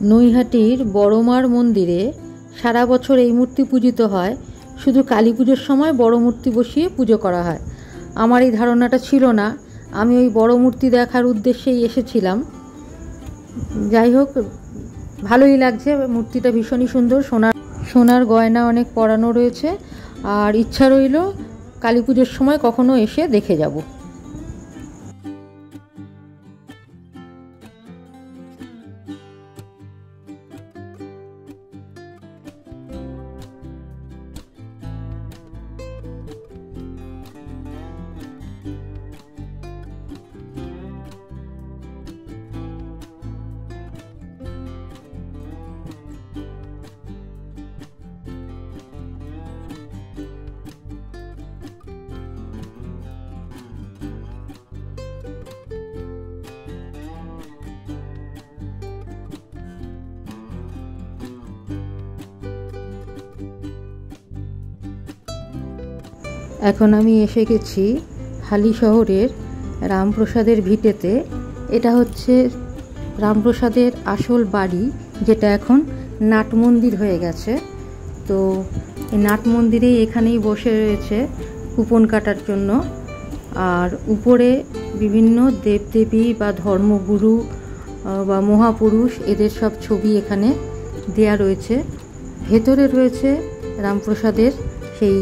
নৈহাটির বড়মার মন্দিরে সারা বছর এই মূর্তি পূজিত হয়, শুধু কালী পুজোর সময় বড় মূর্তি বসিয়ে পুজো করা হয়। আমার এই ধারণাটা ছিল না, আমি ওই বড় মূর্তি দেখার উদ্দেশ্যেই এসেছিলাম। যাই হোক, ভালোই লাগছে, মূর্তিটা ভীষণই সুন্দর, সোনার গয়না অনেক পরানো রয়েছে। আর ইচ্ছা রইল কালী পুজোর সময় কখনো এসে দেখে যাব। এখন আমি এসে গেছি হালি শহরের রামপ্রসাদের ভিটেতে। এটা হচ্ছে রামপ্রসাদের আসল বাড়ি, যেটা এখন নাট মন্দির হয়ে গেছে। তো এই নাট মন্দিরেই এখানেই বসে রয়েছে কুপন কাটার জন্য। আর উপরে বিভিন্ন দেবদেবী বা ধর্মগুরু বা মহাপুরুষ এদের সব ছবি এখানে দেয়া রয়েছে। ভেতরে রয়েছে রামপ্রসাদের সেই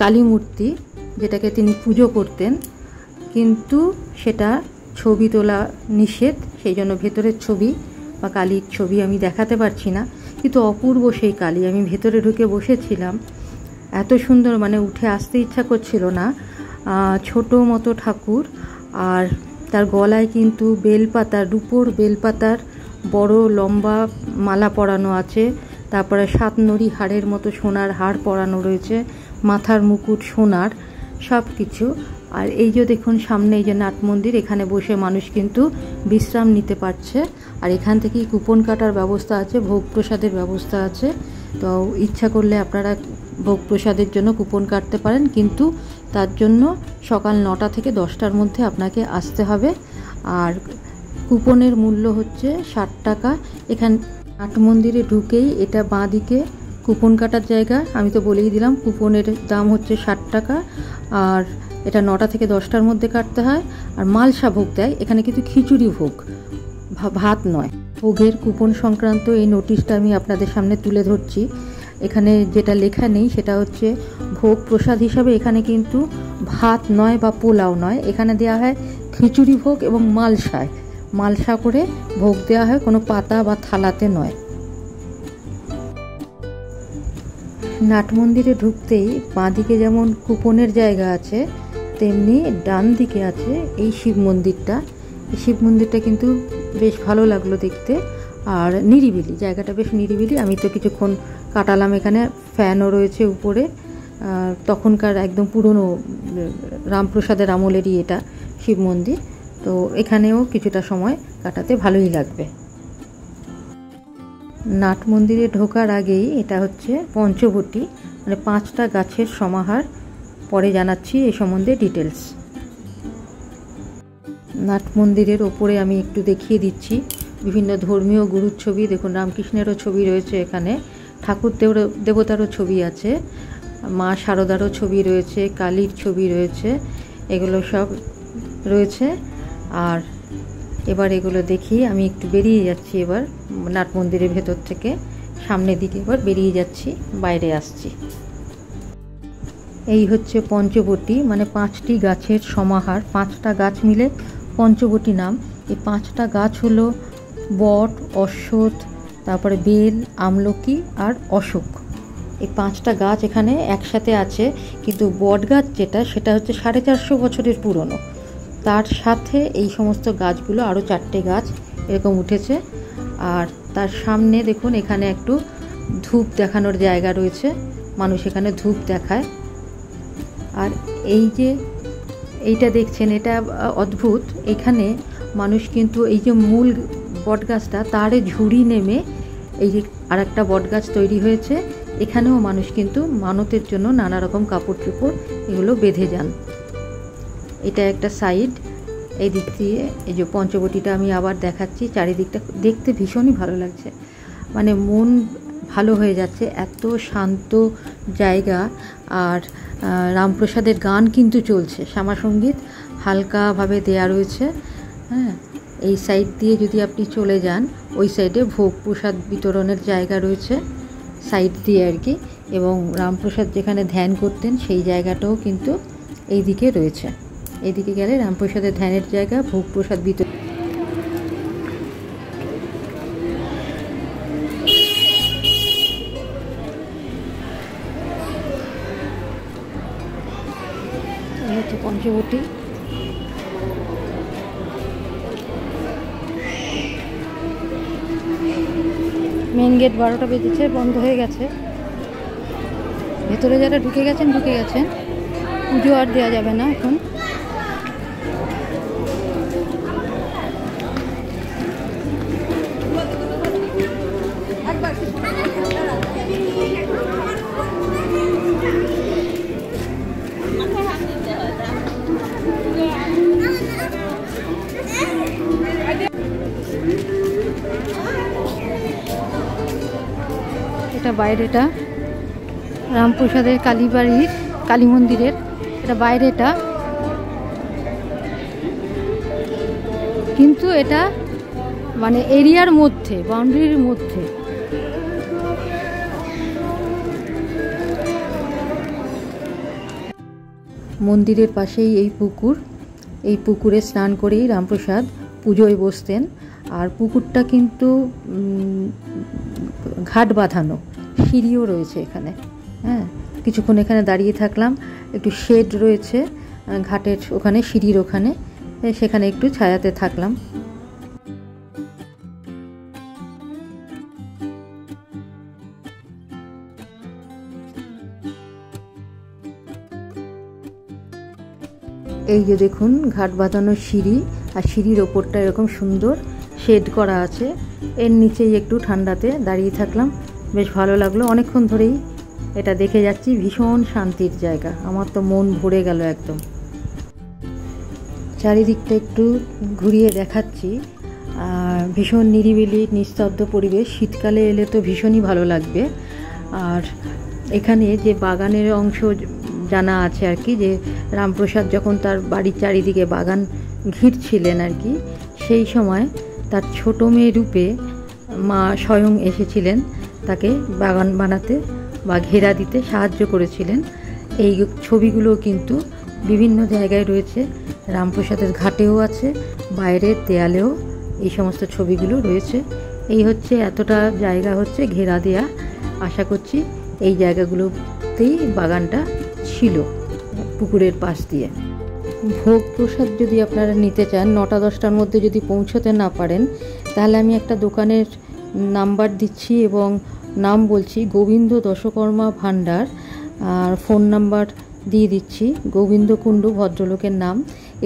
কালী মূর্তি, যেটাকে তিনি পুজো করতেন, কিন্তু সেটা ছবি তোলা নিষেধ, সেই জন্য ভেতরের ছবি বা কালীর ছবি আমি দেখাতে পারছি না। কিন্তু অপূর্ব সেই কালী, আমি ভেতরে ঢুকে বসেছিলাম, এত সুন্দর, মানে উঠে আসতে ইচ্ছা করছিল না। ছোট মতো ঠাকুর, আর তার গলায় কিন্তু বেলপাতা, রূপোর বেলপাতার বড় লম্বা মালা পরানো আছে। তারপরে 7 নড়ি হাড়ের মতো সোনার হাড় পরানো রয়েছে, মাথার মুকুট সোনার, সব কিছু। আর এই যে দেখুন সামনে এই যে নাট মন্দির, এখানে বসে মানুষ কিন্তু বিশ্রাম নিতে পারছে। আর এখান থেকেই কুপন কাটার ব্যবস্থা আছে, ভোগ প্রসাদের ব্যবস্থা আছে। তো ইচ্ছা করলে আপনারা ভোগ প্রসাদের জন্য কুপন কাটতে পারেন, কিন্তু তার জন্য সকাল 9টা থেকে 10টার মধ্যে আপনাকে আসতে হবে। আর কুপনের মূল্য হচ্ছে 60 টাকা। এখান নাট মন্দিরে ঢুকেই এটা বাঁ দিকে কুপন কাটার জায়গা, আমি তো বলেই দিলাম কুপনের দাম হচ্ছে 60 টাকা। আর এটা 9টা থেকে 10টার মধ্যে কাটতে হয়। আর মালসা ভোগ দেয় এখানে, কিন্তু খিচুড়ি ভোগ, ভাত নয়। ভোগের কুপন সংক্রান্ত এই নোটিশটা আমি আপনাদের সামনে তুলে ধরছি। এখানে যেটা লেখা নেই সেটা হচ্ছে ভোগ প্রসাদ হিসাবে এখানে কিন্তু ভাত নয় বা পোলাও নয়, এখানে দেওয়া হয় খিচুড়ি ভোগ এবং মালসা করে ভোগ দেওয়া হয়, কোনো পাতা বা থালাতে নয়। নাট মন্দিরে ঢুকতেই বাঁদিকে যেমন কুপনের জায়গা আছে, তেমনি ডান দিকে আছে এই শিব মন্দিরটা। এই শিব মন্দিরটা কিন্তু বেশ ভালো লাগলো দেখতে, আর নিরিবিলি, জায়গাটা বেশ নিরিবিলি। আমি তো কিছুক্ষণ কাটালাম এখানে, ফ্যানও রয়েছে উপরে। তখনকার একদম পুরনো রামপ্রসাদের আমলেরই এটা শিব মন্দির, তো এখানেও কিছুটা সময় কাটাতে ভালোই লাগবে। নাট মন্দিরে ঢোকার আগেই এটা হচ্ছে পঞ্চবটী, মানে 5টা গাছের সমাহার। পরে জানাচ্ছি এই সম্বন্ধে ডিটেলস। নাট মন্দিরের ওপরে আমি একটু দেখিয়ে দিচ্ছি বিভিন্ন ধর্মীয় গুরুর ছবি। দেখুন রামকৃষ্ণেরও ছবি রয়েছে এখানে, ঠাকুর দেবতারও ছবি আছে, মা শারদারও ছবি রয়েছে, কালীর ছবি রয়েছে, এগুলো সব রয়েছে। আর এবার এগুলো দেখি, আমি একটু বেরিয়ে যাচ্ছি এবার নাট মন্দিরের ভেতর থেকে, সামনের দিকে এবার বেরিয়ে যাচ্ছি, বাইরে আসছি। এই হচ্ছে পঞ্চবটী, মানে 5টি গাছের সমাহার, 5টা গাছ মিলে পঞ্চবটী নাম। এই 5টা গাছ হলো বট, অশ্বত্থ, তারপরে বেল, আমলকি আর অশোক। এই 5টা গাছ এখানে একসাথে আছে, কিন্তু বট গাছ যেটা, সেটা হচ্ছে 450 বছরের পুরনো। তার সাথে এই সমস্ত গাছগুলো আরও 4টে গাছ এরকম উঠেছে। আর তার সামনে দেখুন এখানে একটু ধূপ দেখানোর জায়গা রয়েছে, মানুষ এখানে ধূপ দেখায়। আর এই যে এইটা দেখছেন, এটা অদ্ভুত, এখানে মানুষ কিন্তু এই যে মূল বটগাছটা, তার ঝুড়ি নেমে এই যে আরেকটা বটগাছ তৈরি হয়েছে, এখানেও মানুষ কিন্তু মানতের জন্য নানা রকম কাপড় চোপড় এগুলো বেঁধে যান। এটা একটা সাইড। এই দিক দিয়ে এই যে পঞ্চবটিটা আমি আবার দেখাচ্ছি, চারিদিকটা দেখতে ভীষণই ভালো লাগছে, মানে মন ভালো হয়ে যাচ্ছে, এত শান্ত জায়গা। আর রামপ্রসাদের গান কিন্তু চলছে, শ্যামাসঙ্গীত হালকাভাবে দেয়া রয়েছে। হ্যাঁ, এই সাইড দিয়ে যদি আপনি চলে যান, ওই সাইডে ভোগ প্রসাদ বিতরণের জায়গা রয়েছে সাইড দিয়ে আর কি, এবং রামপ্রসাদ যেখানে ধ্যান করতেন সেই জায়গাটাও কিন্তু এই দিকে রয়েছে। এইদিকে গেলে রামপ্রসাদের ধ্যানের জায়গা, ভোগ প্রসাদ বিতরণ। এই হচ্ছে পঞ্চবটি। মেন গেট 12টা বেজেছে, বন্ধ হয়ে গেছে। ভেতরে যারা ঢুকে গেছেন, পুজো আর দেওয়া যাবে না এখন। এটা বাইরেটা রামপ্রসাদের কালীবাড়ির কালী মন্দিরের, এটা বাইরেটা, কিন্তু এটা মানে এরিয়ার মধ্যে, বাউন্ডারির মধ্যে। মন্দিরের পাশেই এই পুকুর, এই পুকুরে স্নান করেই রামপ্রসাদ পুজোয় বসতেন। আর পুকুরটা কিন্তু ঘাট বাঁধানো, সিঁড়িও রয়েছে এখানে। হ্যাঁ, কিছুক্ষণ এখানে দাঁড়িয়ে থাকলাম, একটু শেড রয়েছে ঘাটের ওখানে, সিঁড়ির ওখানে, সেখানে একটু ছায়াতে থাকলাম। এই যে দেখুন ঘাট বাঁধানো সিঁড়ি, আর সিঁড়ির ওপরটা এরকম সুন্দর শেড করা আছে। এর নিচেই একটু ঠান্ডাতে দাঁড়িয়ে থাকলাম, বেশ ভালো লাগলো। অনেকক্ষণ ধরেই এটা দেখে যাচ্ছি, ভীষণ শান্তির জায়গা, আমার তো মন ভরে গেল একদম। চারিদিকটা একটু ঘুরিয়ে দেখাচ্ছি, ভীষণ নিরিবিলি নিস্তব্ধ পরিবেশ। শীতকালে এলে তো ভীষণই ভালো লাগবে। আর এখানে যে বাগানের অংশ জানা আছে আর কি, যে রামপ্রসাদ যখন তার বাড়ির চারিদিকে বাগান ঘিরছিলেন আর কি, সেই সময় তার ছোট মেয়ে রূপে মা স্বয়ং এসেছিলেন তাকে বাগান বানাতে বা ঘেরা দিতে সাহায্য করেছিলেন। এই ছবিগুলো কিন্তু বিভিন্ন জায়গায় রয়েছে, রামপ্রসাদের ঘাটেও আছে, বাইরের দেয়ালেও এই সমস্ত ছবিগুলো রয়েছে। এই হচ্ছে এতটা জায়গা হচ্ছে ঘেরা দেয়া। আশা করছি এই জায়গাগুলোতেই বাগানটা ছিল পুকুরের পাশ দিয়ে। ভোগ প্রসাদ যদি আপনারা নিতে চান, 9টা-10টার মধ্যে যদি পৌঁছতে না পারেন, তাহলে আমি একটা দোকানের নাম্বার দিচ্ছি এবং নাম বলছি, গোবিন্দ দশকর্মা ভাণ্ডার, আর ফোন নাম্বার দিয়ে দিচ্ছি। গোবিন্দ কুণ্ডু ভদ্রলোকের নাম।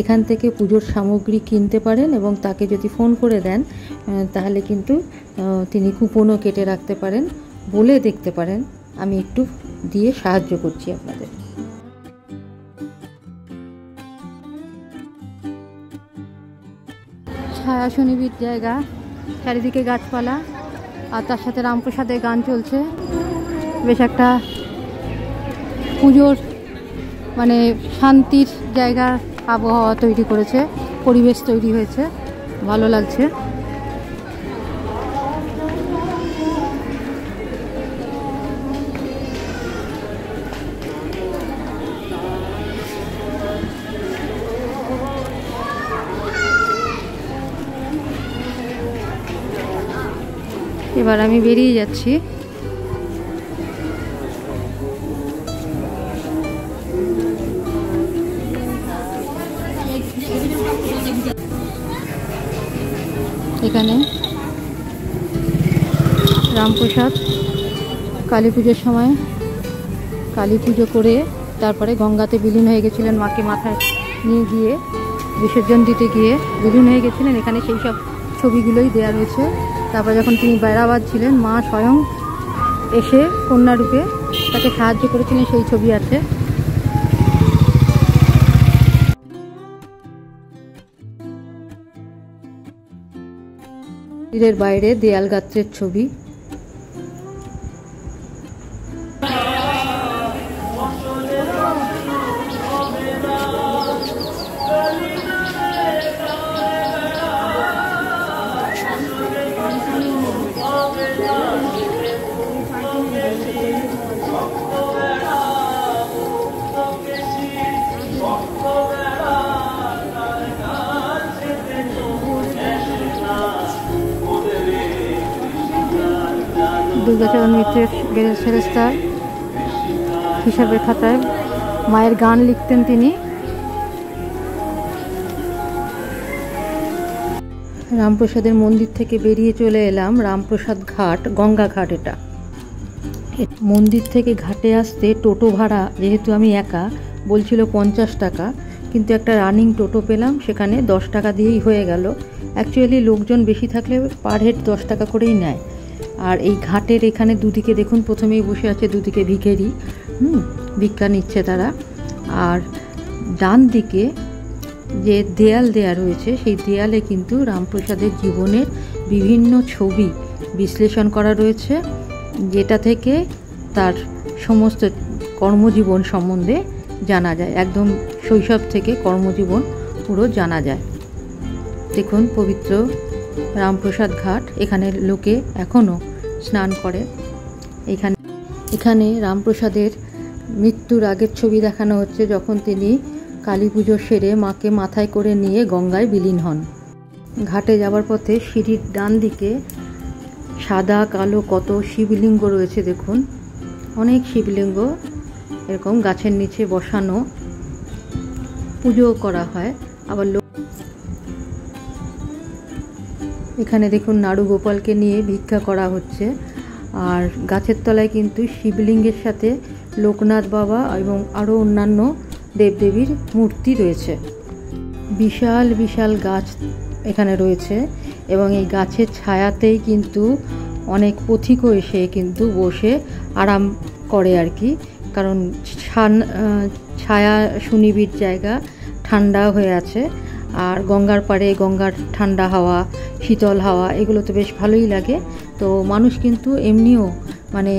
এখান থেকে পুজোর সামগ্রী কিনতে পারেন এবং তাকে যদি ফোন করে দেন তাহলে কিন্তু তিনি কুপনও কেটে রাখতে পারেন, বলে দেখতে পারেন, আমি একটু দিয়ে সাহায্য করছি আপনাদের। ছায়া সুনিবিড় জায়গা, চারিদিকে গাছপালা, আর তার সাথে রামপ্রসাদের গান চলছে। বেশ একটা পুজোর মানে শান্তির জায়গা, আবহাওয়া তৈরি করেছে, পরিবেশ তৈরি হয়েছে, ভালো লাগছে। এবার আমি বেরিয়ে যাচ্ছি। এখানে রামপ্রসাদ কালী পুজোর সময় কালী পুজো করে তারপরে গঙ্গাতে বিলীন হয়ে গেছিলেন, মাকে মাথায় নিয়ে গিয়ে বিসর্জন দিতে গিয়ে বিলীন হয়ে গেছিলেন। এখানে সেই সব ছবিগুলোই দেয়া রয়েছে। তারপর যখন তিনি বেড়াবাদ ছিলেন, মা স্বয়ং এসে কন্যারূপে তাকে সাহায্য করেছিলেন, সেই ছবি আছে। মন্দিরের বাইরে দেয়াল গাত্রের ছবি। দুর্গাচরণ মিত্রের ফেরেশতার হিসাবের খাতায় মায়ের গান লিখতেন তিনি। রামপ্রসাদের মন্দির থেকে বেরিয়ে চলে এলাম রামপ্রসাদ ঘাট, গঙ্গা ঘাট। এটা মন্দির থেকে ঘাটে আসতে টোটো ভাড়া, যেহেতু আমি একা, বলছিল 50 টাকা, কিন্তু একটা রানিং টোটো পেলাম, সেখানে 10 টাকা দিয়েই হয়ে গেল। অ্যাকচুয়ালি লোকজন বেশি থাকলে পার হেড 10 টাকা করেই নেয়। আর এই ঘাটের এখানে দুদিকে দেখুন, প্রথমেই বসে আছে দুদিকে ভিখারি, ভিক্ষা নিচ্ছে তারা। আর ডান দিকে যে দেয়াল দেয়া রয়েছে, সেই দেয়ালে কিন্তু রামপ্রসাদের জীবনের বিভিন্ন ছবি বিশ্লেষণ করা রয়েছে, যেটা থেকে তার সমস্ত কর্মজীবন সম্বন্ধে জানা যায়। একদম শৈশব থেকে কর্মজীবন পুরো জানা যায়। দেখুন পবিত্র রামপ্রসাদ ঘাট, এখানে লোকে এখনও স্নান করে। এখানে রামপ্রসাদের মৃত্যুর আগের ছবি দেখানো হচ্ছে, যখন তিনি কালী পুজো সেরে মাকে মাথায় করে নিয়ে গঙ্গায় বিলীন হন। ঘাটে যাবার পথে সিঁড়ির ডান দিকে সাদা কালো কত শিবলিঙ্গ রয়েছে দেখুন, অনেক শিবলিঙ্গ এরকম গাছের নিচে বসানো, পুজো করা হয়। আবার এখানে দেখুন নাড়ু গোপালকে নিয়ে ভিক্ষা করা হচ্ছে। আর গাছের তলায় কিন্তু শিবলিঙ্গের সাথে লোকনাথ বাবা এবং আরও অন্যান্য দেবদেবীর মূর্তি রয়েছে। বিশাল বিশাল গাছ এখানে রয়েছে এবং এই গাছের ছায়াতেই কিন্তু অনেক পথিকও এসে কিন্তু বসে আরাম করে আর কি, কারণ ছায়া সুনিবিড় জায়গা, ঠান্ডা হয়ে আছে। আর গঙ্গার পাড়ে গঙ্গার ঠান্ডা হাওয়া, শীতল হাওয়া, এগুলো তো বেশ ভালোই লাগে। তো মানুষ কিন্তু এমনিও মানে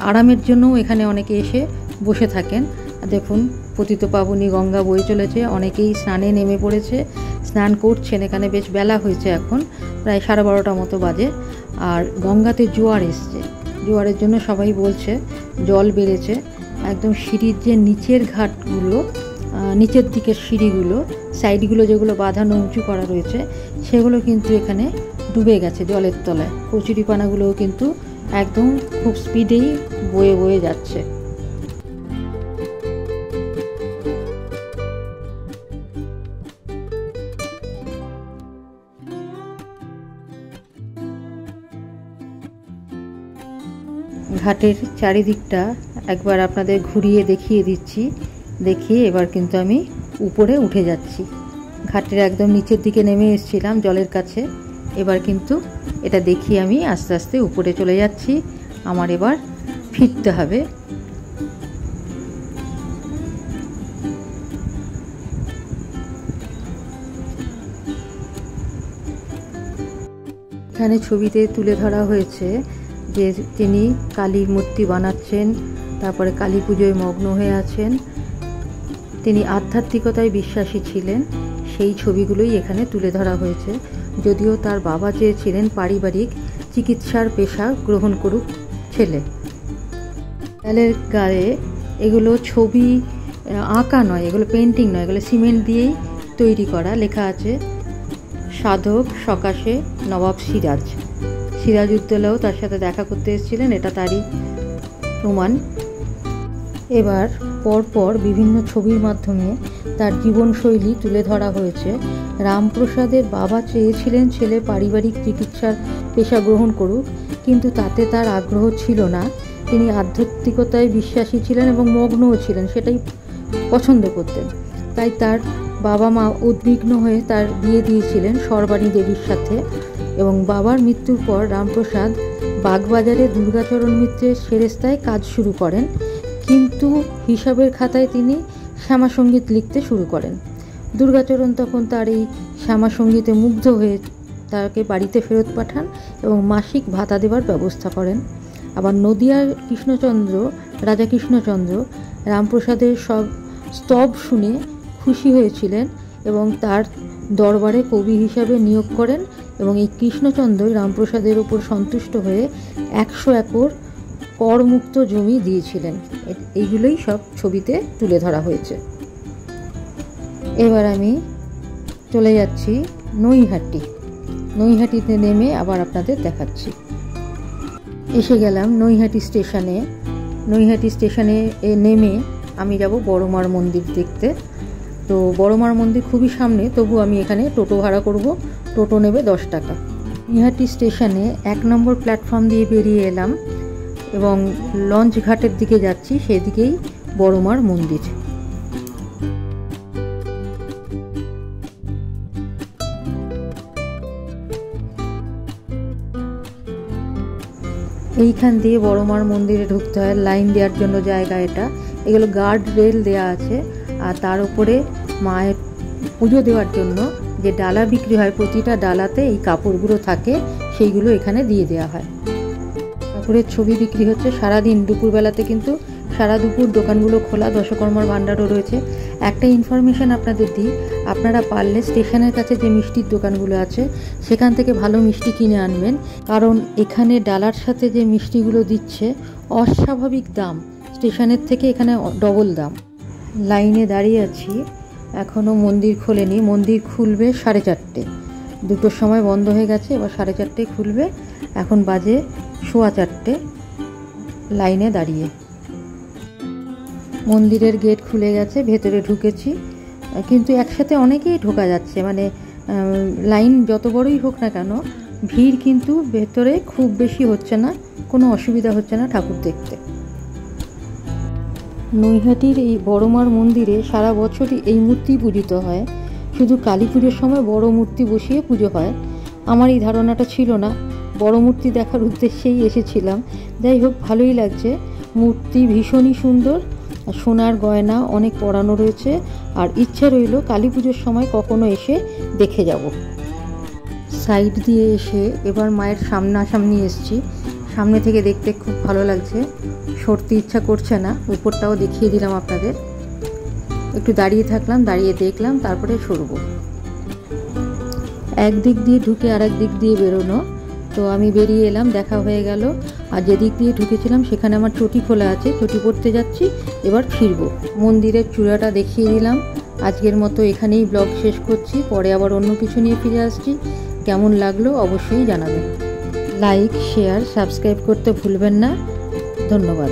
আরামের জন্যও এখানে অনেকে এসে বসে থাকেন। দেখুন পতিত পাবনী গঙ্গা বয়ে চলেছে, অনেকেই স্নানে নেমে পড়েছে, স্নান করছেন। এখানে বেশ বেলা হয়েছে, এখন প্রায় 12:30 মতো বাজে। আর গঙ্গাতে জোয়ার এসছে, জোয়ারের জন্য সবাই বলছে জল বেড়েছে। একদম সিঁড়ির যে নিচের ঘাটগুলো, নিচের দিকের সিঁড়িগুলো, সাইডগুলো যেগুলো বাঁধানো উঁচু করা রয়েছে, সেগুলো কিন্তু এখানে ডুবে গেছে জলের তলায়। কচুরিপানাগুলোও কিন্তু একদম খুব স্পিডেই বয়ে বয়ে যাচ্ছে। ঘাটের চারিদিকটা একবার আপনাদের ঘুরিয়ে দেখিয়ে দিচ্ছি। দেখিয়ে এবার কিন্তু আমি উপরে উঠে যাচ্ছি। ঘাটের একদম নিচের দিকে নেমে এসেছিলাম জলের কাছে, এবার কিন্তু এটা দেখিয়ে আমি আস্তে আস্তে উপরে চলে যাচ্ছি। আমার এবার ফিরতে হবে। এখানে ছবিতে তুলে ধরা হয়েছে যে তিনি কালীর মূর্তি বানাচ্ছেন, তারপরে কালী পুজোয় মগ্ন হয়ে আছেন। তিনি আধ্যাত্মিকতায় বিশ্বাসী ছিলেন, সেই ছবিগুলোই এখানে তুলে ধরা হয়েছে। যদিও তার বাবা চেয়েছিলেন পারিবারিক চিকিৎসার পেশা গ্রহণ করুক ছেলে। দেয়ালের গায়ে এগুলো ছবি আঁকা নয়, এগুলো পেন্টিং নয়, এগুলো সিমেন্ট দিয়েই তৈরি করা। লেখা আছে সাধক সকাশে নবাব সিরাজ। সিরাজউদ্দৌলাও তার সাথে দেখা করতে এসেছিলেন, এটা তারই প্রমাণ। এবার পরপর বিভিন্ন ছবির মাধ্যমে তার জীবনশৈলী তুলে ধরা হয়েছে। রামপ্রসাদের বাবা চেয়েছিলেন ছেলে পারিবারিক চিকিৎসার পেশা গ্রহণ করুক, কিন্তু তাতে তার আগ্রহ ছিল না। তিনি আধ্যাত্মিকতায় বিশ্বাসী ছিলেন এবং মগ্নও ছিলেন, সেটাই পছন্দ করতেন। তাই তার বাবা মা উদ্বিগ্ন হয়ে তার বিয়ে দিয়েছিলেন সর্বাণী দেবীর সাথে। এবং বাবার মৃত্যুর পর রামপ্রসাদ বাগবাজারে দুর্গাচরণ মিত্রের সেরেস্তায় কাজ শুরু করেন, কিন্তু হিসাবের খাতায় তিনি শ্যামাসঙ্গীত লিখতে শুরু করেন। দুর্গাচরণ তখন তার এই শ্যামাসঙ্গীতে মুগ্ধ হয়ে তাকে বাড়িতে ফেরত পাঠান এবং মাসিক ভাতা দেওয়ার ব্যবস্থা করেন। আবার নদিয়ার কৃষ্ণচন্দ্র, রাজা কৃষ্ণচন্দ্র রামপ্রসাদের সব স্তব শুনে খুশি হয়েছিলেন এবং তার দরবারে কবি হিসাবে নিয়োগ করেন এবং এই কৃষ্ণচন্দ্রই রামপ্রসাদের উপর সন্তুষ্ট হয়ে 100 একর করমুক্ত জমি দিয়েছিলেন। এইগুলোই সব ছবিতে তুলে ধরা হয়েছে। এবার আমি চলে যাচ্ছি নৈহাটি। নৈহাটিতে নেমে আবার আপনাদের দেখাচ্ছি। এসে গেলাম নৈহাটি স্টেশনে। নৈহাটি স্টেশনে নেমে আমি যাব বড়মার মন্দির দেখতে। তো বড়মার মন্দির খুবই সামনে, তবু আমি এখানে টোটো ভাড়া করব। টোটো নেবে 10 টাকা। নৈহাটি স্টেশনে 1 নম্বর প্ল্যাটফর্ম দিয়ে বেরিয়ে এলাম এবং লঞ্চ ঘাটের দিকে যাচ্ছি, সেদিকেই বড়মার মন্দির। এইখান দিয়ে বড়মার মন্দিরে ঢুকতে হয়, লাইন দেওয়ার জন্য জায়গা এটা। এগুলো গার্ড রেল দেওয়া আছে, আর তার উপরে মায়ের পুজো দেওয়ার জন্য যে ডালা বিক্রি হয়, প্রতিটা ডালাতে এই কাপড়গুলো থাকে, সেইগুলো এখানে দিয়ে দেওয়া হয়। ঠাকুরের ছবি বিক্রি হচ্ছে সারাদিন। দুপুরবেলাতে কিন্তু সারা দুপুর দোকানগুলো খোলা, দশকর্মার ভাণ্ডারও রয়েছে। একটা ইনফরমেশান আপনাদের দিই, আপনারা পারলে স্টেশনের কাছে যে মিষ্টির দোকানগুলো আছে সেখান থেকে ভালো মিষ্টি কিনে আনবেন, কারণ এখানে ডালার সাথে যে মিষ্টিগুলো দিচ্ছে অস্বাভাবিক দাম, স্টেশনের থেকে এখানে ডবল দাম। লাইনে দাঁড়িয়ে আছি, এখনও মন্দির খোলেনি। মন্দির খুলবে 4:30। 2টোর সময় বন্ধ হয়ে গেছে, এবার 4:30 খুলবে। এখন বাজে 4:15, লাইনে দাঁড়িয়ে। মন্দিরের গেট খুলে গেছে, ভেতরে ঢুকেছি, কিন্তু একসাথে অনেকেই ঢোকা যাচ্ছে। মানে লাইন যত বড়ই হোক না কেন, ভিড় কিন্তু ভেতরে খুব বেশি হচ্ছে না, কোনো অসুবিধা হচ্ছে না ঠাকুর দেখতে। নৈহাটির এই বড়মার মন্দিরে সারা বছরই এই মূর্তি পূজিত হয়, শুধু কালী পুজোর সময় বড় মূর্তি বসিয়ে পুজো হয়। আমার এই ধারণাটা ছিল না, বড় মূর্তি দেখার উদ্দেশ্যেই এসেছিলাম। যাই হোক, ভালোই লাগছে। মূর্তি ভীষণই সুন্দর, সোনার গয়না অনেক পরানো রয়েছে, আর ইচ্ছা রইল কালী পুজোর সময় কখনো এসে দেখে যাব। সাইড দিয়ে এসে এবার মায়ের সামনাসামনি এসছি। সামনে থেকে দেখতে খুব ভালো লাগছে, সরতে ইচ্ছা করছে না। উপরটাও দেখিয়ে দিলাম আপনাদের। একটু দাঁড়িয়ে থাকলাম, দাঁড়িয়ে দেখলাম, তারপরে সরব। একদিক দিয়ে ঢুকে আর এক দিক দিয়ে বেরোনো। তো আমি বেরিয়ে এলাম, দেখা হয়ে গেল। আর যেদিক দিয়ে ঢুকেছিলাম সেখানে আমার চটি খোলা আছে, চটি পড়তে যাচ্ছি, এবার ফিরব। মন্দিরের চূড়াটা দেখিয়ে দিলাম। আজকের মতো এখানেই ব্লগ শেষ করছি, পরে আবার অন্য কিছু নিয়ে ফিরে আসছি। কেমন লাগলো অবশ্যই জানাবেন। লাইক, শেয়ার, সাবস্ক্রাইব করতে ভুলবেন না। ধন্যবাদ।